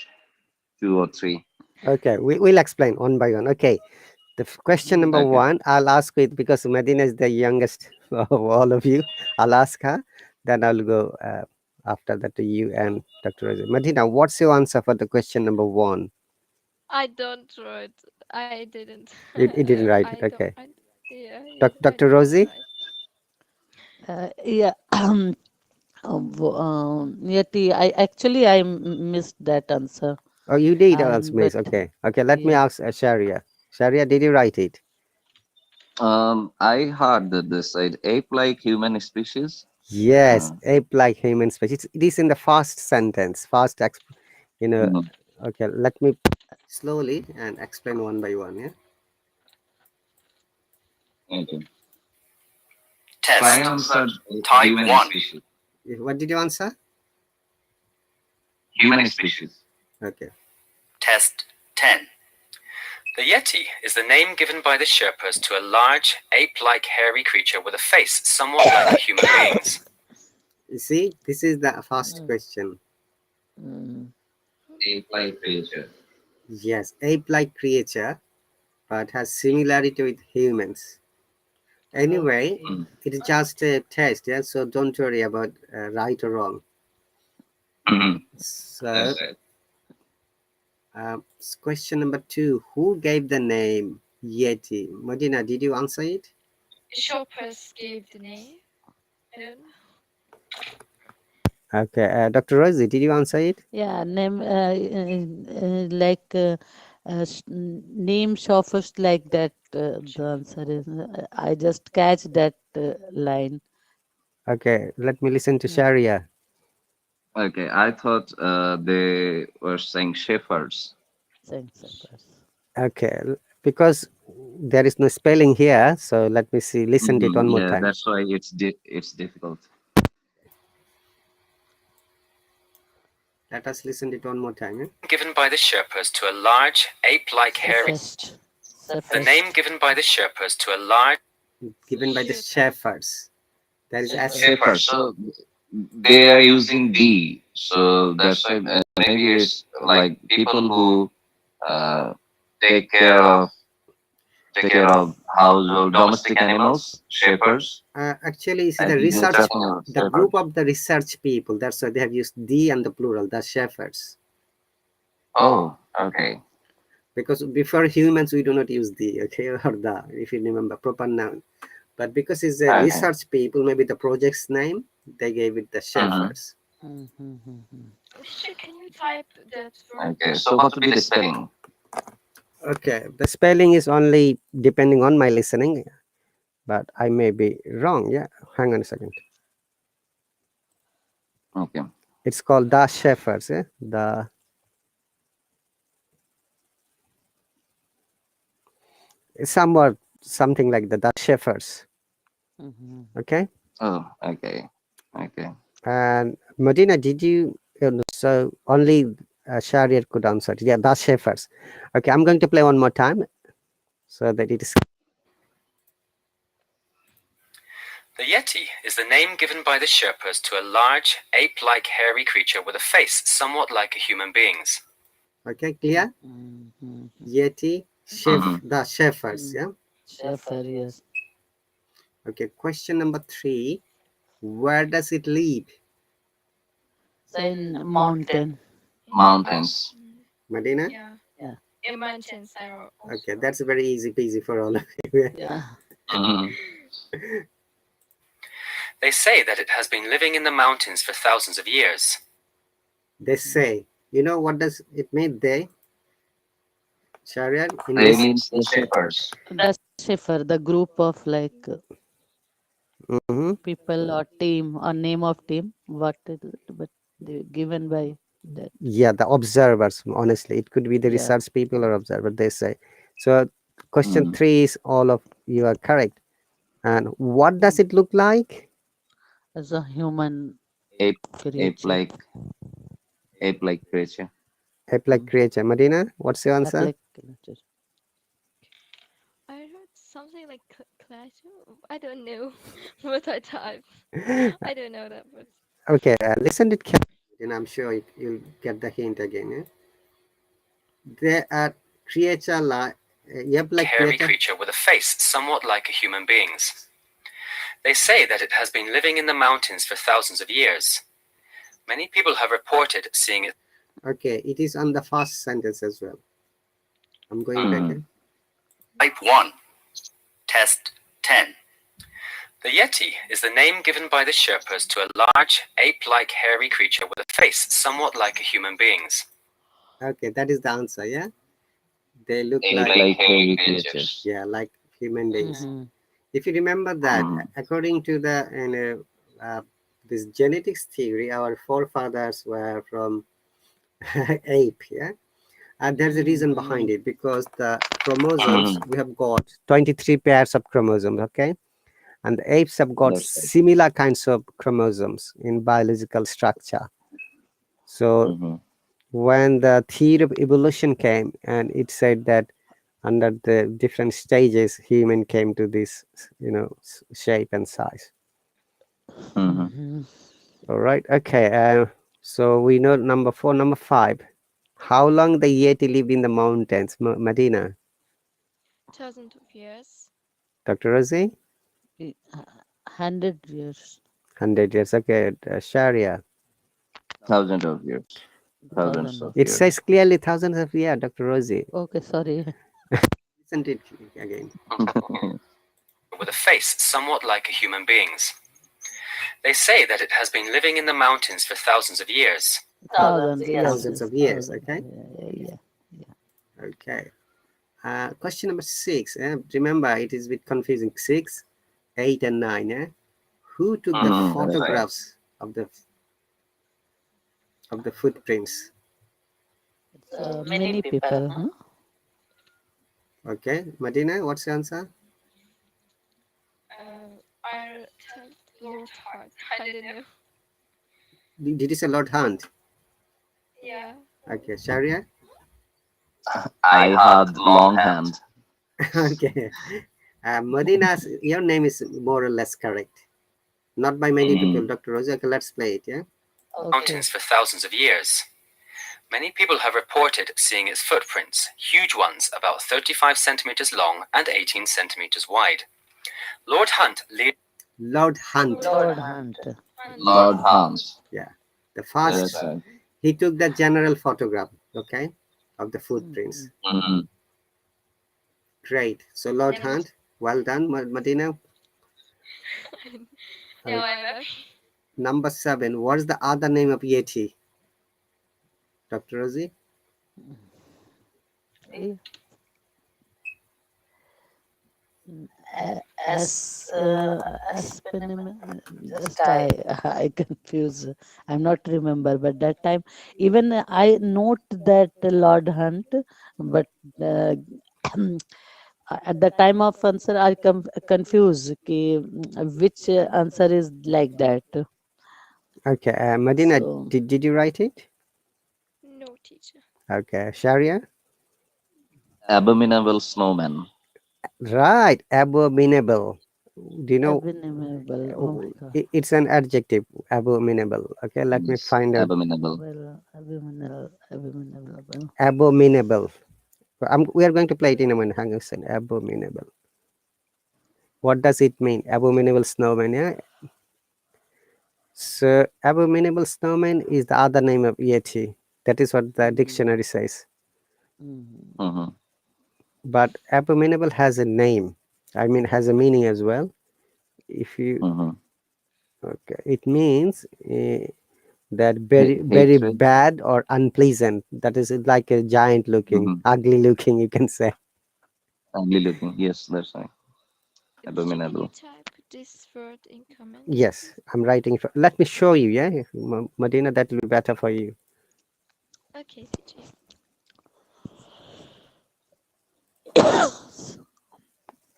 2 or 3. Okay, we'll explain one by one. Okay, the question number Okay. 1, I'll ask it because Medina is the youngest of all of you. I'll ask her, then I'll go after that to you and Dr. Rosie. Medina, what's your answer for the question number 1? I don't write. I didn't. You didn't write it. I don't. Okay. Yeah, I Dr. didn't Rosie? write. Yeah. Yeti. I missed that answer. Oh, you did also But miss. Okay. Okay, let me yeah. ask Sharia. Sharia, did you write it? I heard that they said ape-like human species. Yes, ape-like human species. It is in the first sentence. Mhm. Okay, let me slowly and explain one by one. Yeah. Okay. Test. I answered Type human 1. species. What did you answer? Human species. Okay. Test 10. The Yeti is the name given by the Sherpas to a large, ape-like hairy creature with a face somewhat like a human being's. You see, this is the first question. Ape-like creature. Yes, ape-like creature, but has similarity with humans. Anyway, Okay. it is just a test. Yeah, so don't worry about right or wrong. So, That's right. question number 2: who gave the name Yeti? Medina, did you answer it? Shoppers gave the name. I don't know. Okay, Dr. Rosie, did you answer it? Yeah. Name like name shoppers like that. The answer is. I just catch that line. Okay, let me listen to Yeah. Sharia. Okay, I thought they were saying shepherds. Thanks. Okay, because there is no spelling here, so let me see. Listen to it one more Yeah, time. that's why it's difficult. Let us listen to it one more time. Yeah? Given by the Sherpas to a large, ape-like hairy... The name given by the Sherpas to a large... Given by the Shoot. shepherds. That is S. Shepherds. So they are using D. So that's why maybe it's like people who uh, take care of household domestic animals, shepherds. Actually, you see I the think they're research, talking about the group shepherds. of the research people. That's why they have used D and the plural, the shepherds. Oh, okay. Because before humans, we do not use the, okay, or the, if you remember, proper noun. But because it's a Okay. research people, maybe the project's name, they gave it the shepherds. Teacher, can you type that word? Okay. So what would be the spelling? Okay, the spelling is only depending on my listening, but I may be wrong. Yeah, hang on a second. Okay. It's called the shepherds. Yeah, the somewhat something like the shepherds. Okay. Oh, okay. Okay. And Medina, did you? So only Shariat could answer. Yeah, the shepherds. Okay, I'm going to play one more time so that it is. The Yeti is the name given by the Sherpas to a large, ape-like hairy creature with a face somewhat like a human being's. Okay, clear? Yeti, the shepherds. Yeah. Shepherd, yes. Okay, question number 3. Where does it live? So in mountain. Mountains. Medina? Yeah. Yeah. In mountains are also. Okay, that's very easy peasy for all of you. Yeah. Mhm. They say that it has been living in the mountains for thousands of years. They say. You know what does it mean? They? Shariat? In They this? means the shepherds. The shepherd, the group of like Mm-hmm. people or team or name of team, what it, but they given by that. Yeah, the observers, honestly. It could be the Yeah. research people or observer, they say. So question Mm. 3 is all of you are correct. And what does it look like? As a human Ape, creature. ape-like creature. Ape-like creature. Medina, what's your Not answer? like creature. I heard something like classroom. I don't know what I type. I don't know that word. Okay, listen to it carefully, and I'm sure you'll get the hint again. Yeah? They are creature like ape-like Hairy creature. creature with a face somewhat like a human being's. They say that it has been living in the mountains for thousands of years. Many people have reported seeing it. Okay, it is on the first sentence as well. I'm going back. Mhm. Type 1. Test 10. The Yeti is the name given by the Sherpas to a large, ape-like hairy creature with a face somewhat like a human being's. Okay, that is the answer. Yeah, they look like Ape-like hairy creatures. yeah, like human beings. Mm-hmm. If you remember that, Mm. according to the this genetics theory, our forefathers were from ape. Yeah, and there's a reason behind it because the chromosomes Mhm. we have got 23 pairs of chromosomes. Okay, and the apes have got That's right. similar kinds of chromosomes in biological structure. So Mhm. when the theory of evolution came and it said that under the different stages human came to this shape and size. Mhm. All right, okay, so we know number 4. Number 5, how long the Yeti lived in the mountains? Medina? Thousands of years. Dr. Rosie? 100 years. 100 years. Okay, Sharia? Thousands of years. Thousands Thousand of of It years. says clearly thousands of years, Dr. Rosie. Okay, sorry. Isn't it again? With a face somewhat like a human being's. They say that it has been living in the mountains for thousands of years. Thousands, yes, Thousands yes, of years. thousands. Okay, Yeah. okay. Question number 6. Remember, it is a bit confusing. 6, 8, and 9. Who took the Mhm. That's right. photographs of the footprints? So many people, huh? Okay, Medina, what's your answer? I tell Lord Hart. I don't know. Did you say Lord Hunt? Yeah. Okay, Sharia? I had long hand. Okay. Medina's, your name is more or less correct. Not by many Mhm. people, Dr. Rosie. Okay, let's play it, yeah? Okay. Mountains for thousands of years. Many people have reported seeing its footprints, huge ones about 35 centimeters long and 18 centimeters wide. Lord Hunt Lord Hunt. Lord Hunt. Lord Hunt. Yeah. The Yeah, first, that's right. he took the general photograph, okay, of the footprints. Mhm. Great. So Lord Then Hunt, well done, Medina. now I'm happy. Number 7. What's the other name of Yeti? Dr. Rosie? Yeah. Just I confuse. I'm not remember, but that time even I note that Lord Hunt, but uh, at the time of answer I confuse ki, which answer is like that. Okay. Medina, So did you write it? No, teacher. Okay. Sharia? Abominable snowman. Right. Abominable. Do you know? abominable. Oh my God. It's an adjective. Abominable. Okay. Let me Yes. find out. Abominable. Well, abominable. Abominable. We are going to play it in a minute. Hang on a second. Abominable. What does it mean? Abominable snowman. Yeah. So abominable snowman is the other name of Yeti. That is what the dictionary says. Mhm. Mhm. But abominable has a name. I mean, has a meaning as well. If you Mhm. okay, it means that very Hatred. bad or unpleasant. That is like a giant looking, Mhm. ugly looking. You can say. Ugly looking. Yes, that's right. Can you Abominable. type this word in comments? Yes, I'm writing. Let me show you. Yeah, Medina, that will be better for you. Okay, teacher.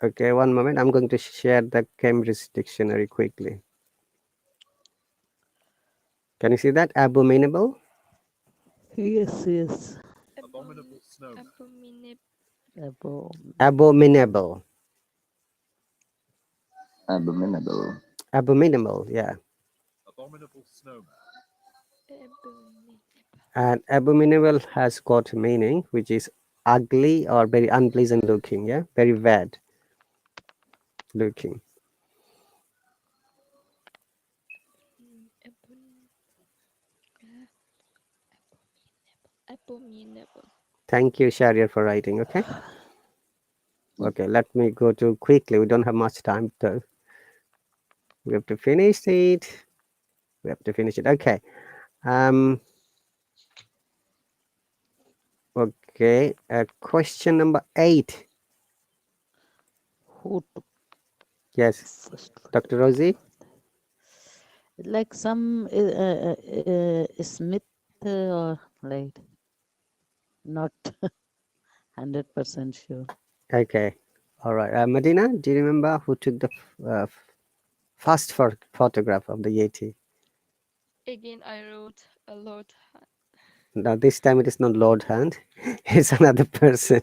Okay, one moment. I'm going to share the Cambridge dictionary quickly. Can you see that? Abominable. Yes. Abominable snowman. Abominable. Abominable. Abominable. Yeah. Abominable snowman. And abominable has got meaning, which is ugly or very unpleasant looking. Yeah, very bad looking. Abominable. Thank you, Shariar, for writing. Okay. Okay, let me go to quickly. We don't have much time, though. We have to finish it. We have to finish it. Okay. Okay. Question number 8. Who took Yes, first? Dr. Rosie. Like some Smith or like not 100% sure. Okay. All right. Medina, do you remember who took the first photograph of the Yeti? Again, I wrote a lot. Now, this time it is not Lord Hunt. It's another person.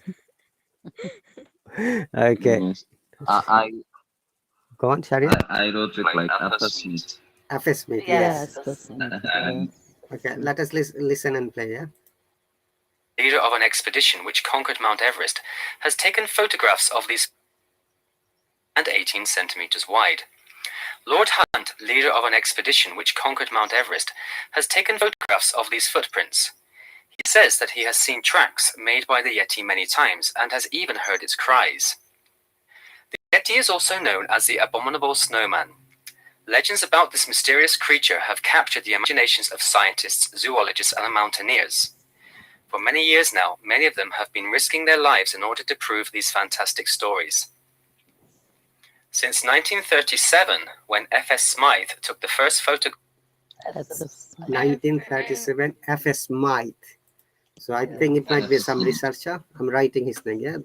Okay. Yes. I Go on, Sharia. I wrote it like after Smith. F.S. Smith, yes. Yes, Smith. And Okay, let us listen and play, yeah? leader of an expedition which conquered Mount Everest, has taken photographs of these and 18 centimeters wide. Lord Hunt, leader of an expedition which conquered Mount Everest, has taken photographs of these footprints. He says that he has seen tracks made by the Yeti many times and has even heard its cries. The Yeti is also known as the Abominable Snowman. Legends about this mysterious creature have captured the imaginations of scientists, zoologists, and mountaineers. For many years now, many of them have been risking their lives in order to prove these fantastic stories. Since 1937, when F.S. Smythe took the first photograph, FS. 1937, F.S. Smythe. So I think it might be some researcher. I'm writing his name, yeah?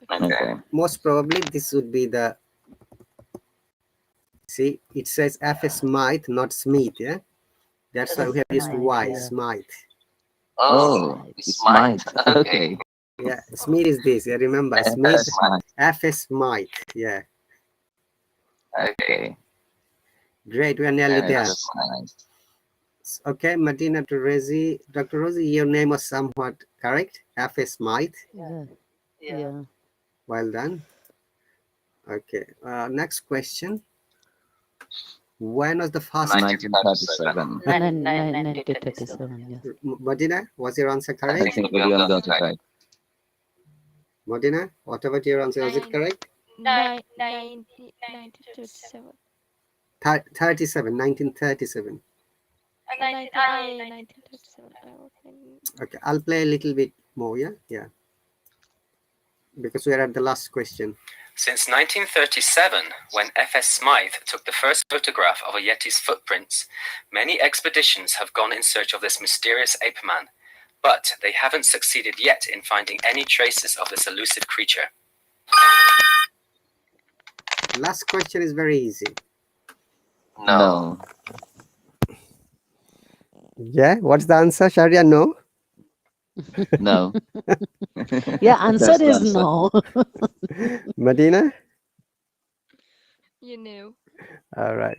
okay. Most probably this would be the, see, it says F.S. Smythe, not Smith, yeah? That's why we have used Y, Yeah. Smythe. Oh, it's Smith. Okay. Yeah, Smith is this, yeah, remember, Smith, F.S. Smythe, yeah. Okay. Great, we are nearly there. That's nice. Okay, Medina to Rosie. Dr. Rosie, your name was somewhat correct. F.S. Smythe. Yeah. Well done. Okay, next question. When was the first? 1937. 1937. Yes. Medina, was your answer I correct? think William got it right. Medina, whatever your answer, was it correct? 1937. 37, 1937. 1937. Okay, I'll play a little bit more, yeah, because we are at the last question. Since 1937, when F.S. Smythe took the first photograph of a Yeti's footprints, many expeditions have gone in search of this mysterious ape man, but they haven't succeeded yet in finding any traces of this elusive creature. Last question is very easy. No. Yeah, what's the answer, Sharia? No? No. Yeah, answer That's the is answer. no. Medina? You knew. All right.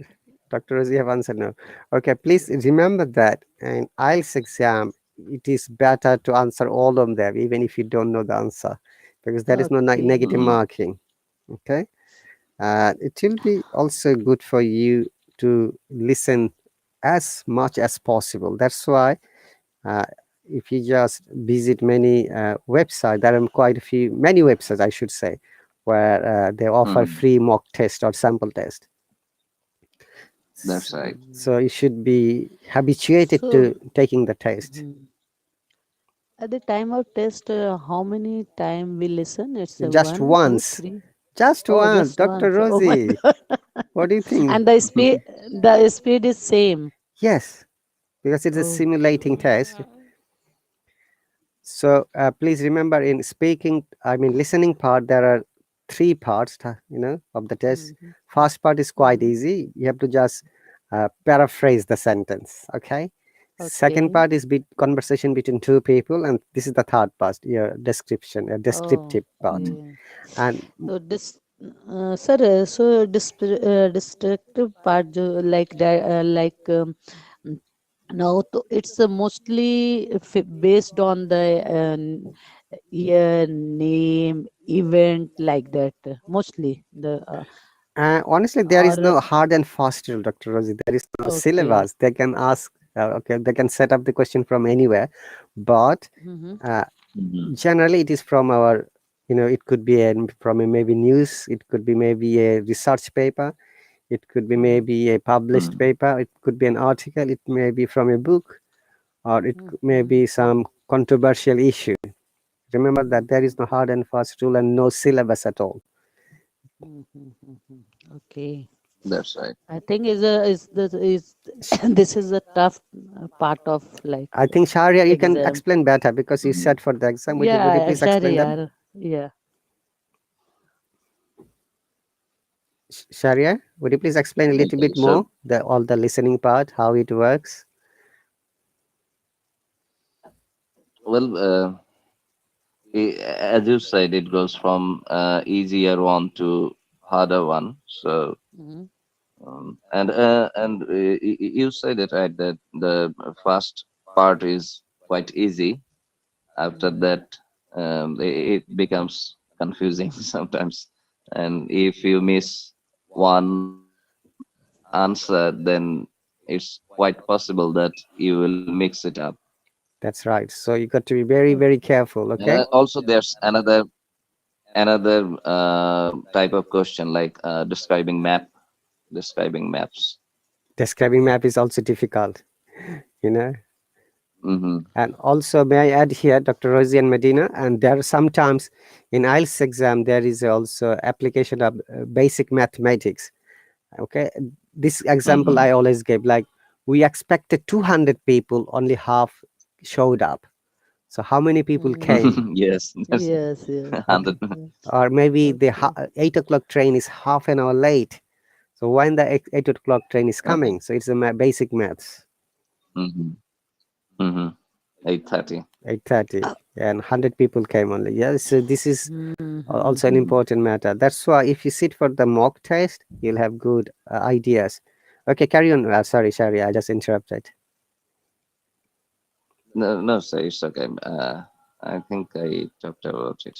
Dr. Rosie, you have answered no. Okay, please remember that in IELTS exam, it is better to answer all of them, even if you don't know the answer, because there is no Okay. negative marking. Okay. It will be also good for you to listen as much as possible. That's why uh, if you just visit many websites, there are quite a few, many websites, I should say, where they offer free mock test or sample test. That's right. So you should be habituated So, to taking the test. mhm. At the time of test, how many time we listen? It's Just 1, 2, once. 3. Just Oh, once, just Dr. once. Oh my Rosie. God. What do you think? And the speed is same. Yes, because it's a simulating test. So please remember, in speaking, I mean listening part, there are three parts, of the test. Mhm. First part is quite easy. You have to just paraphrase the sentence. Okay. Second Okay. part is conversation between two people, and this is the third part, your description, a Oh, descriptive part. yeah. And So sir, so destructive part, like that, mm, now it's mostly based on the year, name, event, like that. Mostly honestly, there is or no hard and fast rule, Dr. Rosie. There is no okay. syllabus. They can ask, okay, they can set up the question from anywhere, but Mm-hmm. uh, generally it is from our, it could be from a maybe news, it could be maybe a research paper, it could be maybe a published paper, it could be an article, it may be from a book, or it may be some controversial issue. Remember that there is no hard and fast rule and no syllabus at all. Okay. That's right. I think is this is a tough part of like I think Sharia, you can exam. explain better because you said for the exam. Would you Yeah, please explain that? Sharia. Yeah. Sharia, would you please explain a little Okay. bit So, more all the listening part, how it works? well, as you said, it goes from easier one to harder one. So, Mm-hmm. you said it right that the first part is quite easy. After that, it becomes confusing sometimes. And if you miss one answer, then it's quite possible that you will mix it up. That's right. So you got to be very, very careful. Okay. Also, there's another type of question like describing maps. Describing map is also difficult, you know. Hmm. And also, may I add here, Dr. Rosie and Medina, and there are sometimes in IELTS exam, there is also application of basic mathematics. Okay. This example I Hmm. always give, like we expected 200 people, only half showed up. So how many people came? Yes, that's Yes, yes. 100. Okay. Or maybe the Okay. 8 o'clock train is half an hour late. So when the 8 o'clock train is Okay. coming, so it's a basic maths. Hmm. Hmm. 8:30. 8:30, and 100 people came only. Yes, so this is also an Mhm. important matter. That's why if you sit for the mock test, you'll have good ideas. Okay, carry on. Sorry, Shari, I just interrupted. No, no, sir, it's okay. I think I talked about it,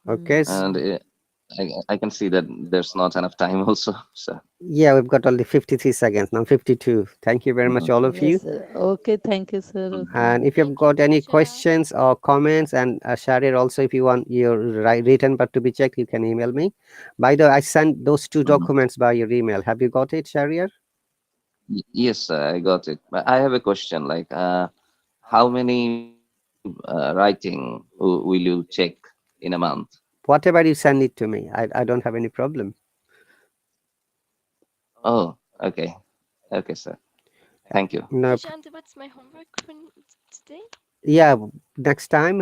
Okay, and I can see that there's not enough time also. So yeah, we've got only 53 seconds now, 52. Thank you very much, all of you. Yes, sir. Okay, thank you, sir. Okay. And if you've Thank you, got any teacher. questions or comments, and Sharir also, if you want your written part to be checked, you can email me. By the way, I sent those two Mhm. documents by your email. Have you got it, Sharir? Yes, sir, I got it. But I have a question. Like, how many writing will you check in a month? Whatever you send it to me, I don't have any problem. Oh, okay, okay, sir. Thank you. No, Teacher, and what's my homework for today? yeah, next time.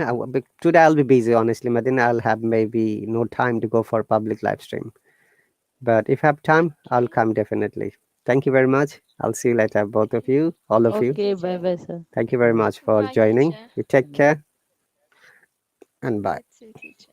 Today I'll be busy, honestly. Madina, I'll have maybe no time to go for public live stream. But if I have time, I'll Okay. come definitely. Thank you very much. I'll see you later, both of you, all of you. Thank you, Okay, bye teacher. bye, sir. Thank you very much for Bye, joining. teacher. You take care and bye. You too, teacher.